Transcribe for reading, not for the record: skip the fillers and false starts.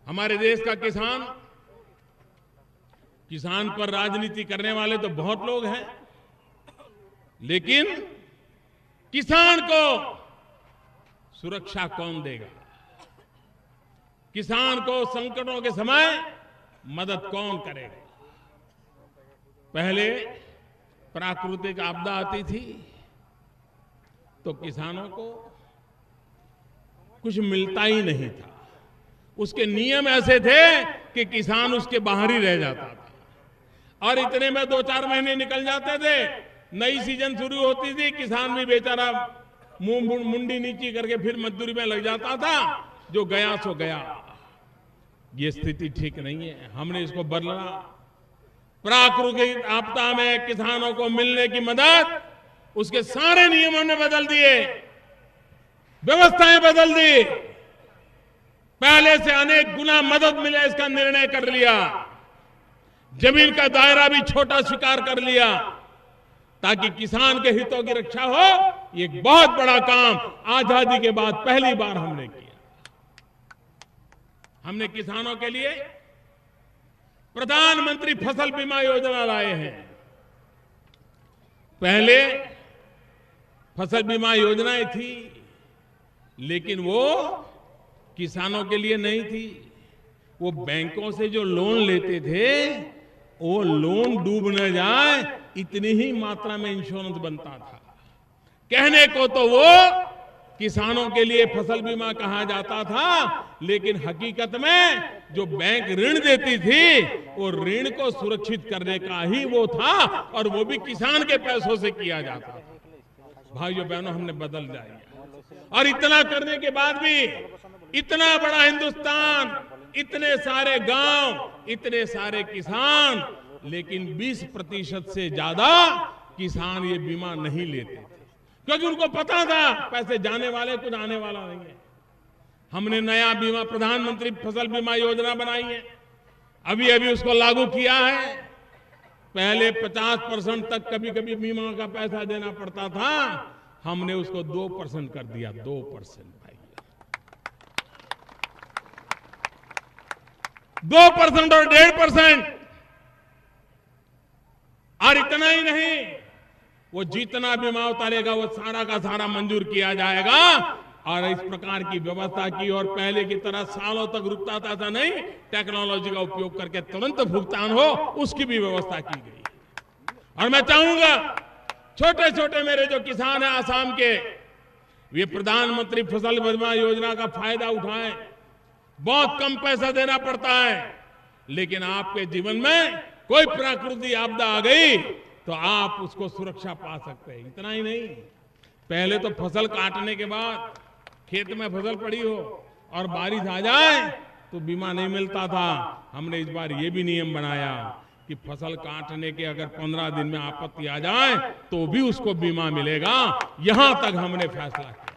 हमारे देश का किसान पर राजनीति करने वाले तो बहुत लोग हैं, लेकिन किसान को सुरक्षा कौन देगा? किसान को संकटों के समय मदद कौन करेगा? पहले प्राकृतिक आपदा आती थी तो किसानों को कुछ मिलता ही नहीं था। उसके नियम ऐसे थे कि किसान उसके बाहर ही रह जाता था और इतने में 2-4 महीने निकल जाते थे। नई सीजन शुरू होती थी, किसान भी बेचारा मुंडी नीची करके फिर मजदूरी में लग जाता था। जो गया सो गया। ये स्थिति ठीक नहीं है, हमने इसको बदलना। प्राकृतिक आपदा में किसानों को मिलने की मदद उसके सारे नियमों ने बदल दिए, व्यवस्थाएं बदल दी। पहले से अनेक गुना मदद मिले इसका निर्णय कर लिया। जमीन का दायरा भी छोटा स्वीकार कर लिया ताकि किसान के हितों की रक्षा हो। ये एक बहुत बड़ा काम आजादी के बाद पहली बार हमने किया। हमने किसानों के लिए प्रधानमंत्री फसल बीमा योजना लाए हैं। पहले फसल बीमा योजनाएं थी, लेकिन वो किसानों के लिए नहीं थी। वो बैंकों से जो लोन लेते थे, वो लोन डूब न जाए इतनी ही मात्रा में इंश्योरेंस बनता था। कहने को तो वो किसानों के लिए फसल बीमा कहा जाता था, लेकिन हकीकत में जो बैंक ऋण देती थी वो ऋण को सुरक्षित करने का ही वो था, और वो भी किसान के पैसों से किया जाता था। भाइयों बहनों, हमने बदल दिया। और इतना करने के बाद भी इतना बड़ा हिंदुस्तान, इतने सारे गांव, इतने सारे किसान, लेकिन 20% से ज्यादा किसान ये बीमा नहीं लेते थे, क्योंकि उनको पता था पैसे जाने वाले, कुछ आने वाला नहीं है। हमने नया बीमा, प्रधानमंत्री फसल बीमा योजना बनाई है, अभी अभी उसको लागू किया है। पहले 50% तक कभी कभी बीमा का पैसा देना पड़ता था, हमने उसको 2% कर दिया। 2% भाई, 2% और 1.5%। और इतना ही नहीं, वो जितना बीमा उतारेगा वो सारा का सारा मंजूर किया जाएगा। और इस प्रकार की व्यवस्था की, और पहले की तरह सालों तक रुकता था नहीं, टेक्नोलॉजी का उपयोग करके तुरंत भुगतान हो, उसकी भी व्यवस्था की गई। और मैं चाहूंगा छोटे छोटे मेरे जो किसान हैं आसाम के, वे प्रधानमंत्री फसल बीमा योजना का फायदा उठाएं। बहुत कम पैसा देना पड़ता है, लेकिन आपके जीवन में कोई प्राकृतिक आपदा आ गई तो आप उसको सुरक्षा पा सकते हैं। इतना ही नहीं, पहले तो फसल काटने के बाद खेत में फसल पड़ी हो और बारिश आ जाए तो बीमा नहीं मिलता था। हमने इस बार ये भी नियम बनाया कि फसल काटने के अगर 15 दिन में आपत्ति आ जाए तो भी उसको बीमा मिलेगा। यहां तक हमने फैसला किया।